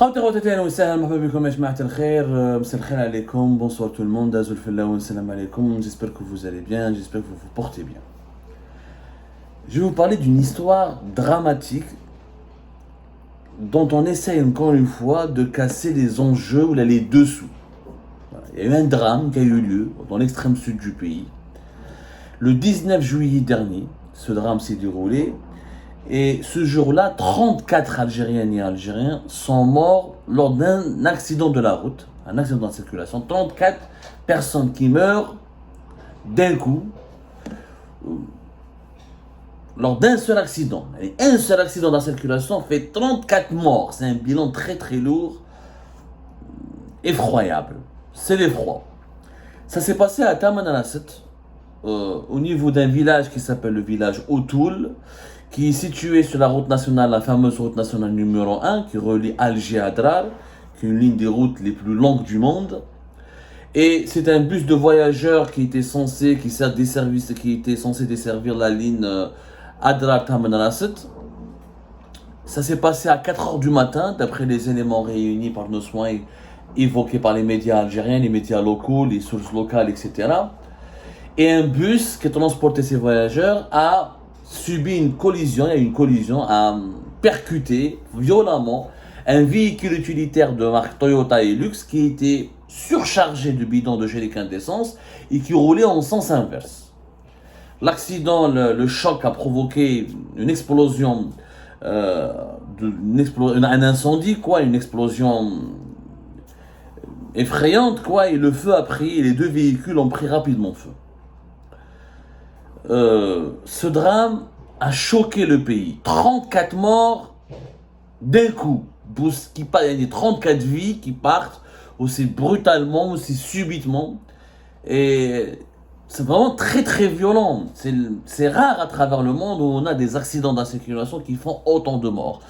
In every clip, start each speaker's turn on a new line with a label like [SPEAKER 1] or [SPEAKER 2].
[SPEAKER 1] Bonsoir tout le monde, j'espère que vous allez bien, j'espère que vous vous portez bien. Je vais vous parler d'une histoire dramatique dont on essaye encore une fois de casser les enjeux ou les dessous. Voilà. Il y a eu un drame qui a eu lieu dans l'extrême sud du pays. Le 19 juillet dernier, ce drame s'est déroulé. Et ce jour-là, 34 Algériennes et Algériens sont morts lors d'un accident de la route, un accident de circulation. 34 personnes qui meurent d'un coup, lors d'un seul accident. Et un seul accident de la circulation fait 34 morts. C'est un bilan très très lourd, effroyable. C'est l'effroi. Ça s'est passé à Tamanrasset, au niveau d'un village qui s'appelle le village Outoul, qui est situé sur la route nationale, la fameuse route nationale numéro 1, qui relie Alger à Adrar, qui est une ligne des routes les plus longues du monde. Et c'est un bus de voyageurs qui était censé desservir la ligne Adrar-Tamanrasset. Ça s'est passé à 4h du matin, d'après les éléments réunis par nos soins évoqués par les médias algériens, les médias locaux, les sources locales, etc. Et un bus qui transportait ces voyageurs a subi une collision, a percuté violemment un véhicule utilitaire de marque Toyota Hilux qui était surchargé de bidons de jerrycans d'essence et qui roulait en sens inverse. L'accident, le choc a provoqué une explosion, un incendie, une explosion effrayante, et le feu a pris, et les deux véhicules ont pris rapidement feu. Ce drame a choqué le pays. 34 morts d'un coup. Il y a 34 vies qui partent aussi brutalement, aussi subitement. Et c'est vraiment très très violent. C'est rare à travers le monde où on a des accidents de la circulation qui font autant de morts.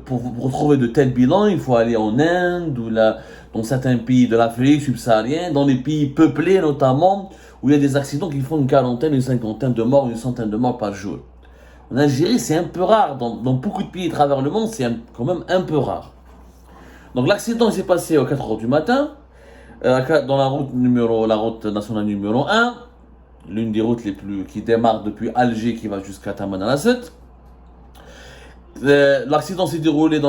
[SPEAKER 1] Pour retrouver de tels bilans, il faut aller en Inde ou dans certains pays de l'Afrique subsaharienne, dans les pays peuplés notamment, où il y a des accidents qui font une quarantaine, une cinquantaine de morts, une centaine de morts par jour. En Algérie, c'est un peu rare. Dans beaucoup de pays à travers le monde, c'est quand même un peu rare. Donc l'accident s'est passé aux 4h du matin, dans la route nationale numéro 1, l'une des routes qui démarre depuis Alger, qui va jusqu'à Tamanrasset. L'accident s'est déroulé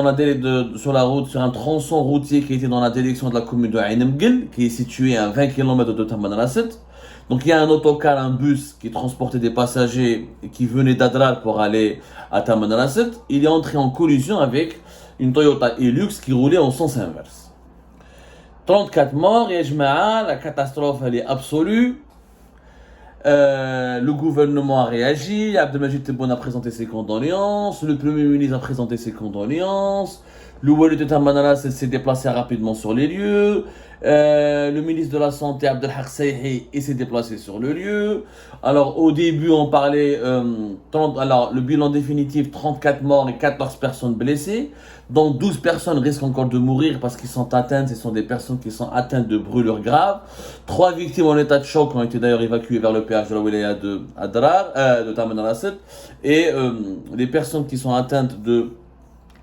[SPEAKER 1] sur la route, sur un tronçon routier qui était dans la direction de la commune de Ain Mguel, qui est situé à 20 km de Tamanrasset. Donc il y a un autocar, un bus qui transportait des passagers qui venaient d'Adrar pour aller à Tamanrasset. Il est entré en collision avec une Toyota Hilux qui roulait en sens inverse. 34 morts, et la catastrophe elle est absolue. Le gouvernement a réagi, Abdelmajid Tebboune a présenté ses condoléances, le Premier ministre a présenté ses condoléances, le Walid de Tamanrasset s'est déplacé rapidement sur les lieux, le ministre de la Santé Abdelhak Saihi s'est déplacé sur le lieu. Alors au début on parlait, le bilan définitif, 34 morts et 14 personnes blessées, dont 12 personnes risquent encore de mourir parce qu'ils sont atteintes, ce sont des personnes qui sont atteintes de brûlures graves. 3 victimes en état de choc ont été d'ailleurs évacuées vers le péage de la wilaya de Tamanrasset, et les personnes qui sont atteintes de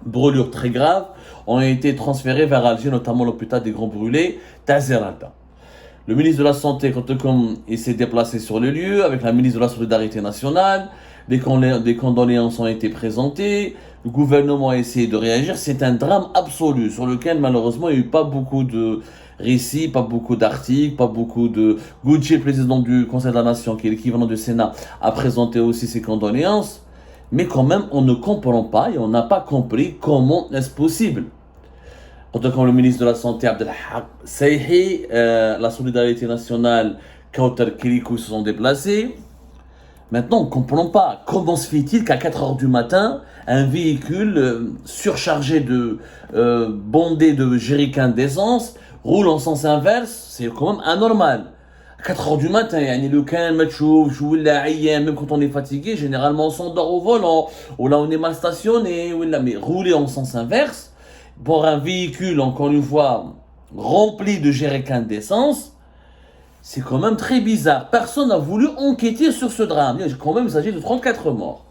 [SPEAKER 1] brûlures très graves ont été transférées vers Alger, notamment l'hôpital des Grands Brûlés, Tazeralta. Le ministre de la Santé, il s'est déplacé sur le lieu avec la ministre de la Solidarité nationale. Des condoléances ont été présentées. Le gouvernement a essayé de réagir. C'est un drame absolu sur lequel, malheureusement, il n'y a eu pas beaucoup de récits, pas beaucoup d'articles, pas beaucoup de... Gouchi, le président du Conseil de la Nation, qui est l'équivalent du Sénat, a présenté aussi ses condoléances. Mais quand même, on ne comprend pas et on n'a pas compris comment est-ce possible. En tout cas, le ministre de la Santé, Abdelhak Saihi, la Solidarité nationale, Kautar Kirikou se sont déplacés. Maintenant, on ne comprend pas. Comment se fait-il qu'à 4h du matin, un véhicule surchargé bondé de jerrycans d'essence roule en sens inverse? C'est quand même anormal. 4h du matin, le calme, même quand on est fatigué, généralement on s'endort au volant, ou là on est mal stationné, mais rouler en sens inverse, pour un véhicule, encore une fois, rempli de jerrycans d'essence, c'est quand même très bizarre. Personne n'a voulu enquêter sur ce drame. Quand même, il s'agit de 34 morts.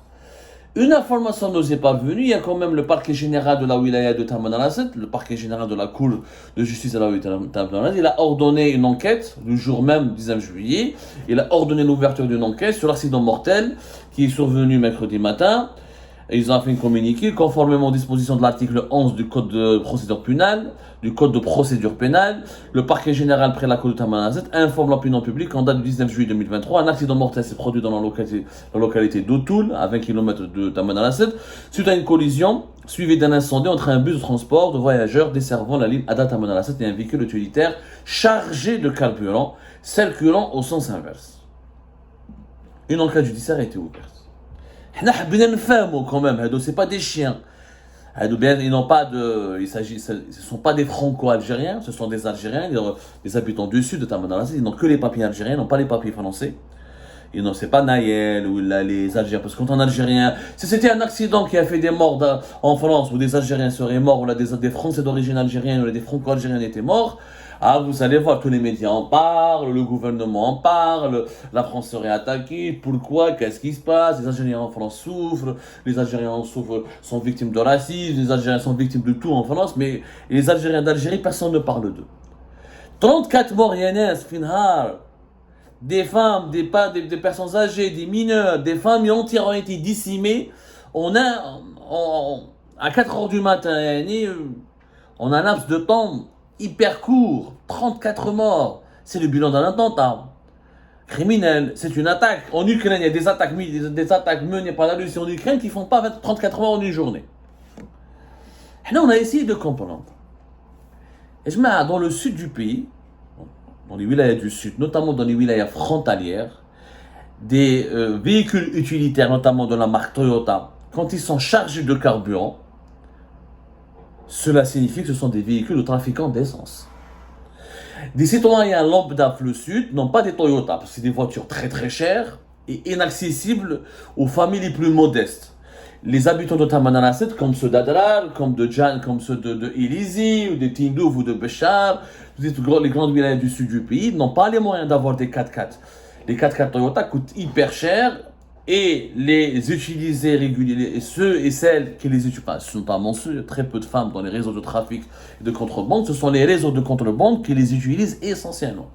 [SPEAKER 1] Une information nous est parvenue, il y a quand même le parquet général de la wilaya de Tamanrasset, le parquet général de la cour de justice de la wilaya de Tamanrasset, il a ordonné une enquête, le jour même, 19 juillet, il a ordonné l'ouverture d'une enquête sur l'accident mortel qui est survenu mercredi matin. Et ils ont fait une communiqué conformément aux dispositions de l'article 11 du Code de procédure pénale, le parquet général près la cour de Tamanrasset informe l'opinion publique qu'en date du 19 juillet 2023, un accident mortel s'est produit dans la localité d'Otoul, à 20 km de Tamanrasset, suite à une collision suivie d'un incendie entre un bus de transport de voyageurs desservant la ligne Ada-Tamanrasset et un véhicule utilitaire chargé de carburant circulant au sens inverse. Une enquête judiciaire a été ouverte. Quand même, c'est pas des chiens. Ils n'ont pas de, ce ne sont pas des franco-algériens, ce sont des Algériens, des habitants du sud de Tamanrasset. Ils n'ont que les papiers algériens, ils n'ont pas les papiers français. C'est pas Naël ou les Algériens, parce que quand un Algérien, si c'était un accident qui a fait des morts en France, où des Algériens seraient morts, ou là, des Français d'origine algérienne, ou là, des franco-algériens étaient morts, ah, vous allez voir, tous les médias en parlent, le gouvernement en parle, la France serait attaquée, pourquoi, qu'est-ce qui se passe, les Algériens en France souffrent, les Algériens en souffrent, sont victimes de racisme, les Algériens sont victimes de tout en France, mais les Algériens d'Algérie, personne ne parle d'eux. 34 morts, Yanes, Finhar, des femmes, des personnes âgées, des mineurs, des familles entières ont été décimées. À 4 heures du matin, on a un laps de temps hyper court, 34 morts. C'est le bilan d'un attentat criminel, c'est une attaque. En Ukraine, il y a des attaques menées par la Russie en Ukraine qui ne font pas 34 morts en une journée. Et là, on a essayé de comprendre. Et je mets dans le sud du pays, dans les wilayas du sud, notamment dans les wilayas frontalières, des véhicules utilitaires, notamment de la marque Toyota, quand ils sont chargés de carburant, cela signifie que ce sont des véhicules de trafiquants d'essence. Des citoyens lambda le sud n'ont pas des Toyota, parce que c'est des voitures très très chères et inaccessibles aux familles les plus modestes. Les habitants de Tamanrasset, comme ceux d'Adrar, comme ceux de Ilizi, ou de Tindouf ou de Béchar, les grandes wilayas du sud du pays, n'ont pas les moyens d'avoir des 4x4. Les 4x4 Toyota coûtent hyper cher et les utiliser régulièrement, et ceux et celles qui les utilisent, notamment ceux, très peu de femmes dans les réseaux de trafic et de contrebande, ce sont les réseaux de contrebande qui les utilisent essentiellement.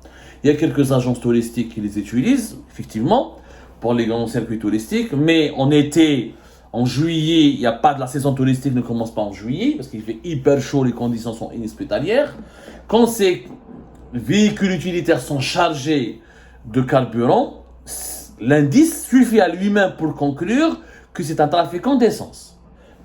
[SPEAKER 1] Il y a quelques agences touristiques qui les utilisent, effectivement, pour les grands circuits touristiques, mais en été, en juillet, il n'y a pas de la saison touristique, ne commence pas en juillet, parce qu'il fait hyper chaud, les conditions sont inhospitalières. Quand ces véhicules utilitaires sont chargés de carburant, l'indice suffit à lui-même pour conclure que c'est un trafiquant d'essence.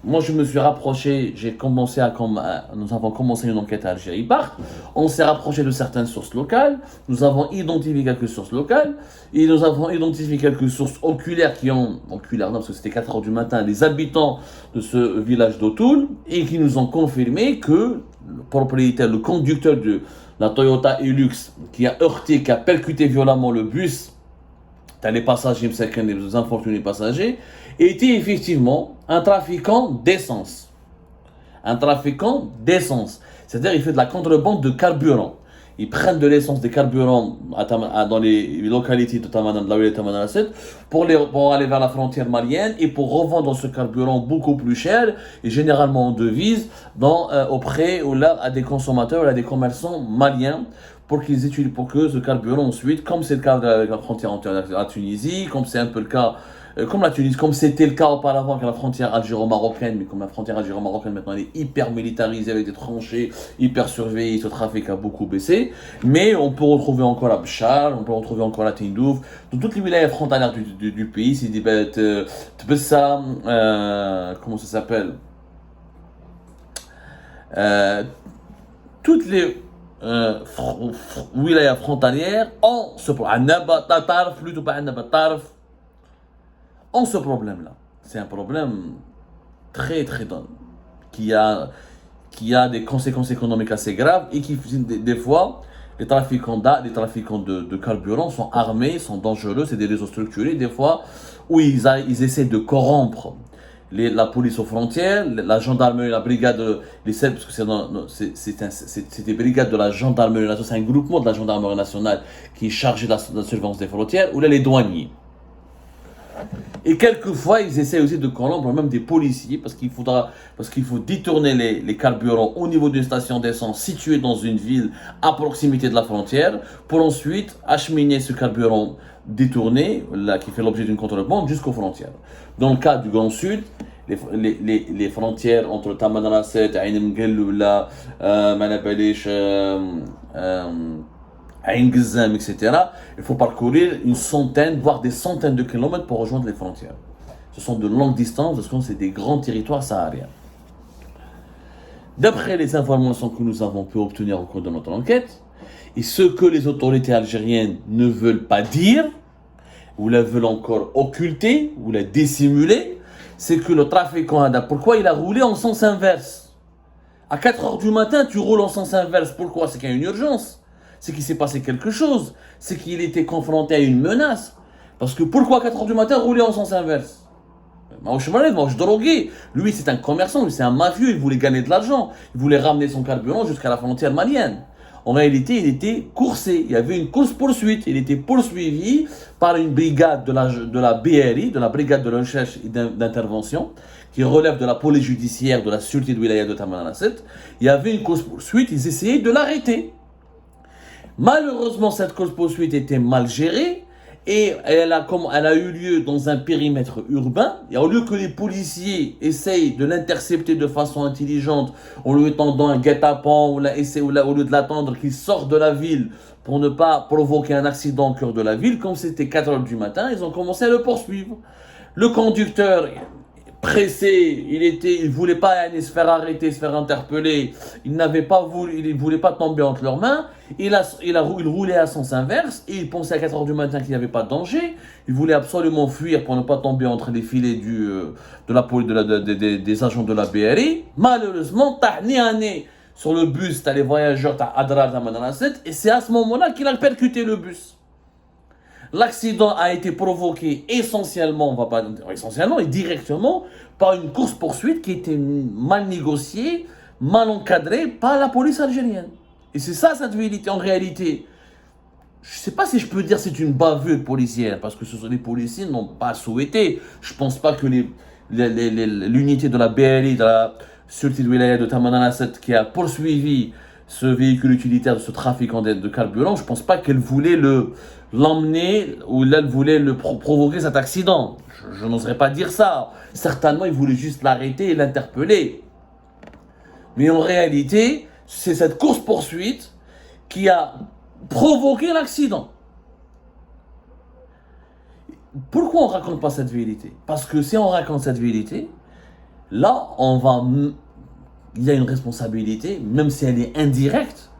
[SPEAKER 1] Moi, je me suis rapproché, nous avons commencé une enquête à Algérie Park, on s'est rapproché de certaines sources locales, nous avons identifié quelques sources locales, et nous avons identifié quelques sources oculaires parce que c'était 4 heures du matin, les habitants de ce village d'Otoul, et qui nous ont confirmé que le propriétaire, le conducteur de la Toyota Hilux, qui a percuté violemment le bus, les passagers, les infortunés passagers, était effectivement un trafiquant d'essence. Un trafiquant d'essence. C'est-à-dire, il fait de la contrebande de carburant. Ils prennent de l'essence, des carburants dans les localités de la ville de Tamanrasset pour aller vers la frontière malienne et pour revendre ce carburant beaucoup plus cher et généralement en devise auprès ou là à des consommateurs, à des commerçants maliens pour que ce carburant ensuite, comme c'est le cas avec la frontière à la Tunisie, comme c'est un peu le cas comme la Tunisie, comme c'était le cas auparavant avec la frontière algéro-marocaine, mais comme la frontière algéro-marocaine maintenant elle est hyper militarisée avec des tranchées, hyper surveillées, ce trafic a beaucoup baissé, mais on peut retrouver encore à Béchar, on peut retrouver encore à Tindouf, dans toutes les wilayas frontalières du pays, c'est des bêtes, Tbessa, comment ça s'appelle, toutes les wilayas frontalières ont ce problème-là. C'est un problème très très qui a des conséquences économiques assez graves et qui des fois les trafiquants de carburant sont armés, sont dangereux, c'est des réseaux structurés des fois où ils essaient de corrompre la police aux frontières, la gendarmerie, la brigade, parce que c'est des brigades de la gendarmerie nationale, c'est un groupement de la gendarmerie nationale qui est chargé de la surveillance des frontières, ou là les douaniers. Et quelquefois, ils essaient aussi de corrompre même des policiers parce qu'il faut détourner les carburants au niveau d'une station d'essence située dans une ville à proximité de la frontière pour ensuite acheminer ce carburant détourné, là, qui fait l'objet d'une contrebande, jusqu'aux frontières. Dans le cas du Grand Sud, les frontières entre Tamanrasset, Ain Mgelloula, Manabalish, Ain Gzam, etc., il faut parcourir une centaine, voire des centaines de kilomètres pour rejoindre les frontières. Ce sont de longues distances, parce que c'est des grands territoires sahariens. D'après les informations que nous avons pu obtenir au cours de notre enquête, et ce que les autorités algériennes ne veulent pas dire, ou la veulent encore occulter, ou la dissimuler, c'est que le trafiquant, pourquoi il a roulé en sens inverse? À 4h du matin, tu roules en sens inverse. Pourquoi? C'est qu'il y a une urgence. C'est qu'il s'est passé quelque chose. C'est qu'il était confronté à une menace. Parce que pourquoi à 4h du matin rouler en sens inverse? Je drogué. Lui, c'est un commerçant, lui, c'est un mafieux. Il voulait gagner de l'argent. Il voulait ramener son carburant jusqu'à la frontière malienne. En réalité, il était coursé. Il y avait une course-poursuite. Il était poursuivi par une brigade de la BRI, de la brigade de recherche et d'intervention, qui relève de la police judiciaire de la sûreté de wilaya de Tamanrasset. Il y avait une course-poursuite. Ils essayaient de l'arrêter. Malheureusement, cette course-poursuite était mal gérée. Et elle a eu lieu dans un périmètre urbain. Et au lieu que les policiers essayent de l'intercepter de façon intelligente, en lui tendant un guet-apens, au lieu de l'attendre qu'il sorte de la ville pour ne pas provoquer un accident au cœur de la ville, comme c'était 4h du matin, ils ont commencé à le poursuivre. Le conducteur, pressé, il voulait pas se faire arrêter, se faire interpeller, il voulait pas tomber entre leurs mains, il roulait à sens inverse, et il pensait à 4h du matin qu'il n'y avait pas de danger, il voulait absolument fuir pour ne pas tomber entre les filets de la police, des agents de la BRI. Malheureusement, t'as nez sur le bus, t'as les voyageurs, t'as Adrar, t'as Mananasset, et c'est à ce moment-là qu'il a percuté le bus. L'accident a été provoqué essentiellement et directement par une course-poursuite qui était mal négociée, mal encadrée par la police algérienne. Et c'est ça cette vérité en réalité. Je ne sais pas si je peux dire que c'est une bavure policière, parce que les policiers n'ont pas souhaité. Je ne pense pas que l'unité de la BRI, de la sûreté de wilaya de Tamanrasset, qui a poursuivi ce véhicule utilitaire de ce trafiquant de carburant, je ne pense pas qu'elle voulait l'emmener ou elle voulait provoquer cet accident. Je n'oserais pas dire ça. Certainement, il voulait juste l'arrêter et l'interpeller. Mais en réalité, c'est cette course-poursuite qui a provoqué l'accident. Pourquoi on ne raconte pas cette vérité? Parce que si on raconte cette vérité, là, il y a une responsabilité, même si elle est indirecte,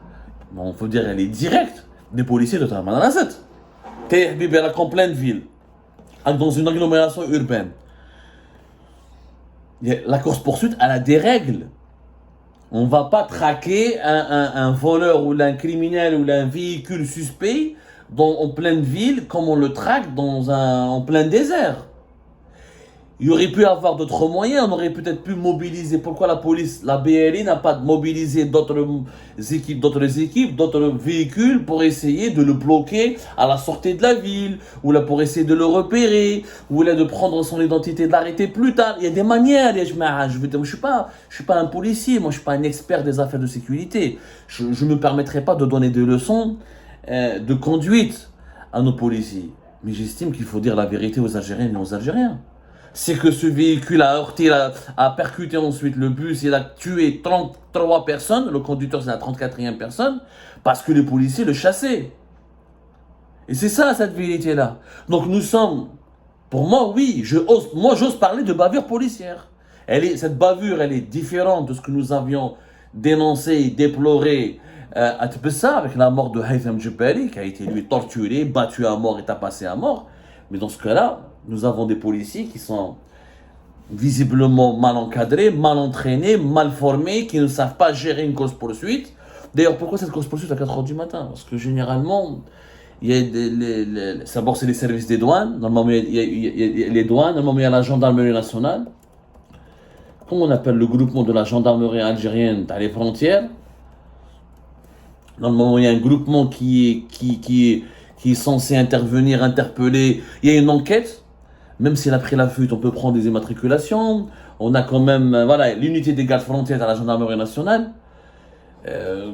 [SPEAKER 1] on peut dire elle est directe, des policiers de Tamanrasset. Elle a en pleine ville, dans une agglomération urbaine. La course-poursuite, elle a des règles. On ne va pas traquer un voleur ou un criminel ou un véhicule suspect en pleine ville comme on le traque en plein désert. Il y aurait pu avoir d'autres moyens, on aurait peut-être pu mobiliser. Pourquoi la police, la BRI n'a pas mobilisé d'autres équipes, d'autres véhicules pour essayer de le bloquer à la sortie de la ville, ou là pour essayer de le repérer, ou là de prendre son identité, de l'arrêter plus tard. Il y a des manières, je suis pas un policier, moi je suis pas un expert des affaires de sécurité. Je ne me permettrai pas de donner des leçons de conduite à nos policiers. Mais j'estime qu'il faut dire la vérité aux Algériennes et aux Algériens. C'est que ce véhicule a heurté, a percuté ensuite le bus, il a tué 33 personnes, le conducteur c'est la 34e personne, parce que les policiers le chassaient. Et c'est ça cette vérité-là. Donc nous sommes, pour moi oui, j'ose parler de bavure policière. Cette bavure, elle est différente de ce que nous avions dénoncé, déploré à Tbessa, avec la mort de Haytham Djebari, qui a été lui torturé, battu à mort et tapassé à mort. Mais dans ce cas-là, nous avons des policiers qui sont visiblement mal encadrés, mal entraînés, mal formés, qui ne savent pas gérer une course-poursuite. D'ailleurs, pourquoi cette course-poursuite à 4h du matin? Parce que généralement, il y a d'abord c'est les services des douanes, normalement il y a les douanes, normalement il y a la gendarmerie nationale. Comment on appelle le groupement de la gendarmerie algérienne dans les frontières? Normalement il y a un groupement qui est censé intervenir, interpeller. Il y a une enquête. Même s'il a pris la fuite, on peut prendre des immatriculations. On a quand même voilà, l'unité des gardes frontières à la gendarmerie nationale. Euh,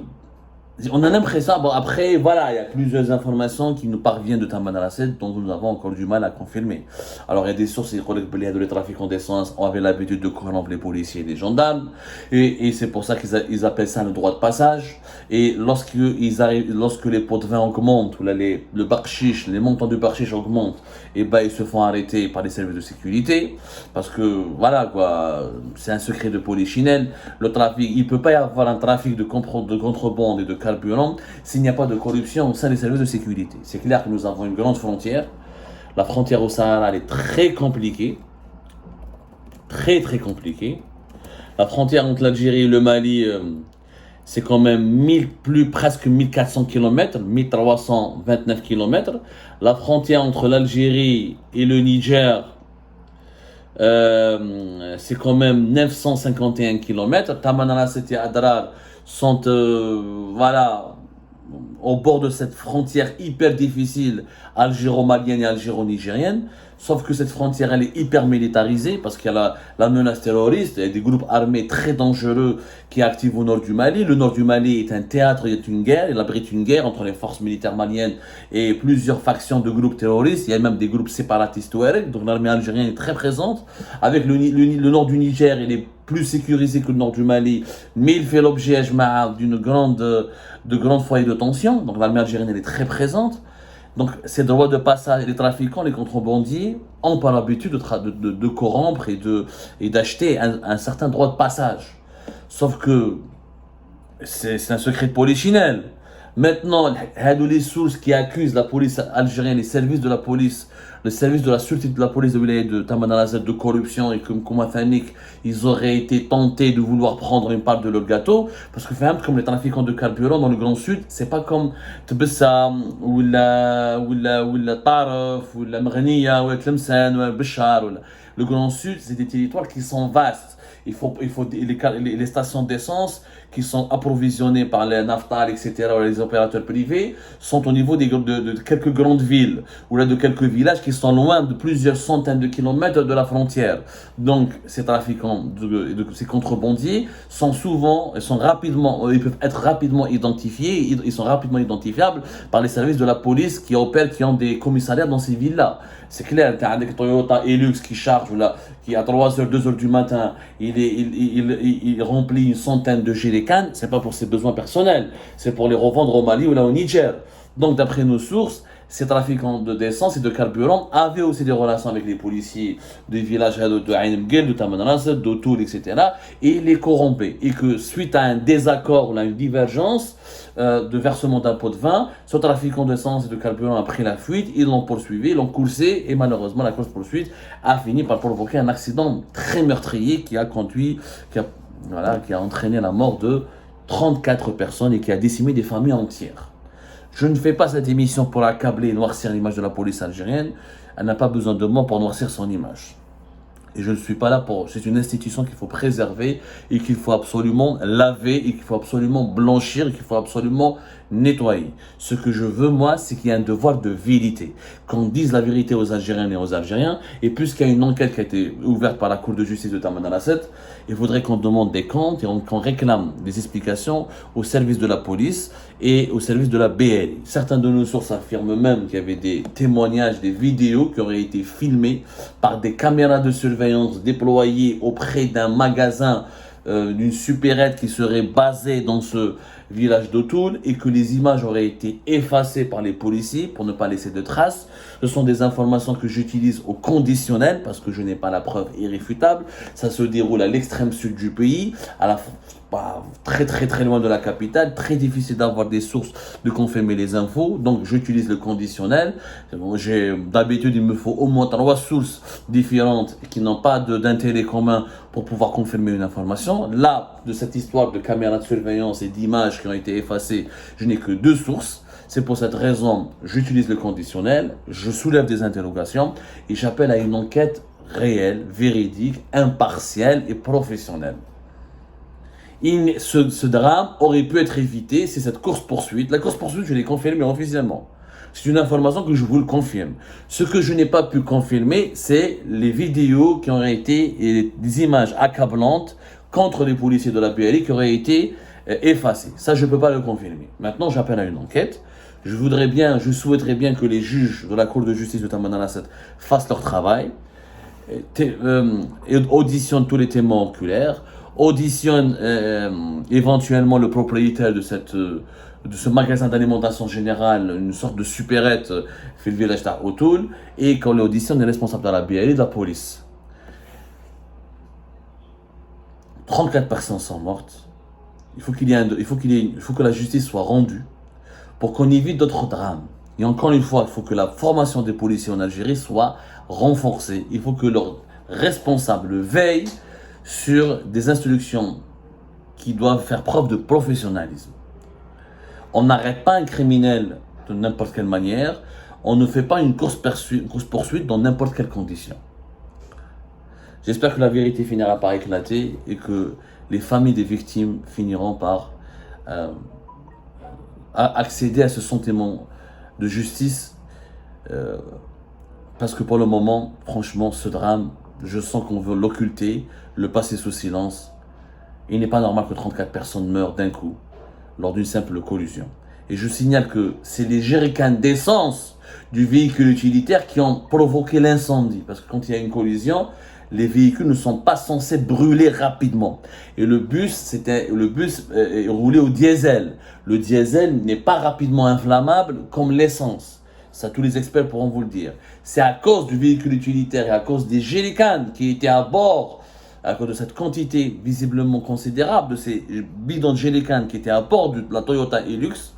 [SPEAKER 1] on a l'impression, bon après, voilà, il y a plusieurs informations qui nous parviennent de Taman al-Assed dont nous avons encore du mal à confirmer. Alors il y a des sources qui collèguent de les trafiquants d'essence avaient l'habitude de corrompre les policiers et les gendarmes, et c'est pour ça qu'ils appellent ça le droit de passage. Et lorsque les pots de vin augmentent, ou là, le bakshish, les montants de bakshish augmentent, et ben ils se font arrêter par les services de sécurité, parce que voilà quoi, c'est un secret de polichinelle. Le trafic, il peut pas y avoir un trafic de contrebande et de carburant s'il n'y a pas de corruption au sein des services de sécurité. C'est clair que nous avons une grande frontière. La frontière au Sahara, elle est très compliquée. Très très compliquée. La frontière entre l'Algérie et le Mali, c'est quand même presque 1400 km, 1329 km. La frontière entre l'Algérie et le Niger, c'est quand même 951 km. Taman al-Assed et Adrar sont voilà, au bord de cette frontière hyper difficile algéro-malienne et algéro-nigérienne. Sauf que cette frontière, elle est hyper militarisée parce qu'il y a la menace terroriste. Il y a des groupes armés très dangereux qui activent au nord du Mali. Le nord du Mali est un théâtre, il y a une guerre, il abrite une guerre entre les forces militaires maliennes et plusieurs factions de groupes terroristes. Il y a même des groupes séparatistes ouareg. Donc l'armée algérienne est très présente. Avec le nord du Niger, il est plus sécurisé que le nord du Mali, mais il fait l'objet d'une grande foyer de tension. Donc l'armée algérienne, elle est très présente. Donc, ces droits de passage, les trafiquants, les contrebandiers ont par l'habitude de corrompre et d'acheter un certain droit de passage. Sauf que c'est un secret de polichinelle. Maintenant, les sources qui accusent la police algérienne, les services de la police, le service de la sûreté de la police de Wilaya de Taman al-Assed de corruption et comme ils auraient été tentés de vouloir prendre une part de leur gâteau. Parce que comme les trafiquants de carburant dans le Grand Sud, c'est pas comme Tbessa ou la Taraf ou la Mghniya ou la Tlemcen ou la Béchar. Le Grand Sud, c'est des territoires qui sont vastes. Il faut les stations d'essence qui sont approvisionnées par les Naftal, etc., ou les opérateurs privés, sont au niveau de quelques grandes villes, ou là de quelques villages qui sont loin de plusieurs centaines de kilomètres de la frontière. Donc, ces trafiquants, ces contrebandiers, ils peuvent être rapidement identifiés, ils sont rapidement identifiables par les services de la police qui ont des commissariats dans ces villes-là. C'est clair, tu as un Toyota Hilux qui charge, là, qui à 3h, 2h du matin, il remplit une centaine de jerrycans, c'est pas pour ses besoins personnels, c'est pour les revendre au Mali ou là au Niger. Donc d'après nos sources, ces trafiquants d'essence et de carburant avaient aussi des relations avec les policiers des villages de Ain Mguel, de Taman al-Assed, d'Otoul, etc. et les corrompaient. Et que suite à un désaccord ou à une divergence de versement d'un pot de vin, ce trafiquant d'essence et de carburant a pris la fuite, ils l'ont poursuivi, ils l'ont coursé et malheureusement la course-poursuite a fini par provoquer un accident très meurtrier qui a entraîné la mort de 34 personnes et qui a décimé des familles entières. Je ne fais pas cette émission pour accabler et noircir l'image de la police algérienne. Elle n'a pas besoin de moi pour noircir son image. Et je ne suis pas là pour... C'est une institution qu'il faut préserver et qu'il faut absolument laver et qu'il faut absolument blanchir et qu'il faut absolument nettoyer. Ce que je veux, moi, c'est qu'il y ait un devoir de vérité. Qu'on dise la vérité aux Algériennes et aux Algériens. Et puisqu'il y a une enquête qui a été ouverte par la Cour de justice de Taman al-Assed, il faudrait qu'on demande des comptes et qu'on réclame des explications au service de la police et au service de la BL. Certains de nos sources affirment même qu'il y avait des témoignages, des vidéos qui auraient été filmées par des caméras de surveillance déployées auprès d'un magasin d'une supérette qui serait basée dans ce village d'Otoul et que les images auraient été effacées par les policiers pour ne pas laisser de traces. Ce sont des informations que j'utilise au conditionnel parce que je n'ai pas la preuve irréfutable. Ça se déroule à l'extrême sud du pays, très très très loin de la capitale, très difficile d'avoir des sources de confirmer les infos, donc j'utilise le conditionnel. D'habitude il me faut au moins 3 sources différentes qui n'ont pas d'intérêt commun pour pouvoir confirmer une information. Là, de cette histoire de caméras de surveillance et d'images qui ont été effacées, je n'ai que 2 sources. C'est pour cette raison, j'utilise le conditionnel, je soulève des interrogations et j'appelle à une enquête réelle, véridique, impartielle et professionnelle. Ce drame aurait pu être évité si cette course-poursuite, la course-poursuite, je l'ai confirmée officiellement. C'est une information que je vous le confirme. Ce que je n'ai pas pu confirmer, c'est les vidéos qui auraient été, et des images accablantes contre les policiers de la BLI qui auraient été effacées. Ça, je ne peux pas le confirmer. Maintenant, j'appelle à une enquête. Je souhaiterais bien que les juges de la Cour de justice de Tamanrasset fassent leur travail, auditionnent tous les témoins oculaires, auditionnent éventuellement le propriétaire de ce magasin d'alimentation générale, une sorte de supérette fait le village d'Autoul, et qu'on auditionne les responsables de la BLI et de la police. 34 personnes sont mortes. Il faut que la justice soit rendue pour qu'on évite d'autres drames. Et encore une fois, il faut que la formation des policiers en Algérie soit renforcée. Il faut que leurs responsables veillent sur des instructions qui doivent faire preuve de professionnalisme. On n'arrête pas un criminel de n'importe quelle manière. On ne fait pas une course-poursuite dans n'importe quelle condition. J'espère que la vérité finira par éclater et que les familles des victimes finiront par accéder à ce sentiment de justice, parce que pour le moment, franchement, ce drame, je sens qu'on veut l'occulter, le passer sous silence. Il n'est pas normal que 34 personnes meurent d'un coup lors d'une simple collision. Et je signale que c'est les jerrycans d'essence du véhicule utilitaire qui ont provoqué l'incendie, parce que quand il y a une collision, les véhicules ne sont pas censés brûler rapidement. Et le bus roulait au diesel. Le diesel n'est pas rapidement inflammable comme l'essence. Ça, tous les experts pourront vous le dire. C'est à cause du véhicule utilitaire et à cause des jerrycans qui étaient à bord, à cause de cette quantité visiblement considérable de ces bidons de jerrycans qui étaient à bord de la Toyota Hilux,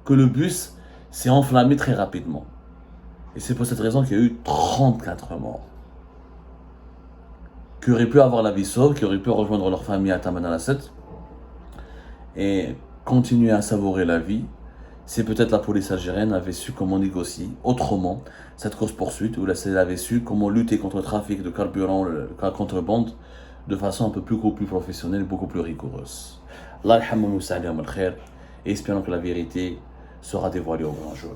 [SPEAKER 1] que le bus s'est enflammé très rapidement. Et c'est pour cette raison qu'il y a eu 34 morts. Qui auraient pu avoir la vie sauve, qui auraient pu rejoindre leur famille à Tamanrasset et continuer à savourer la vie, si peut-être la police algérienne avait su comment négocier autrement cette course-poursuite, ou elle avait su comment lutter contre le trafic de carburant, la contrebande, de façon beaucoup plus professionnelle, beaucoup plus rigoureuse. Allah yarhamou wa sallam al-khair, et espérons que la vérité sera dévoilée au grand jour.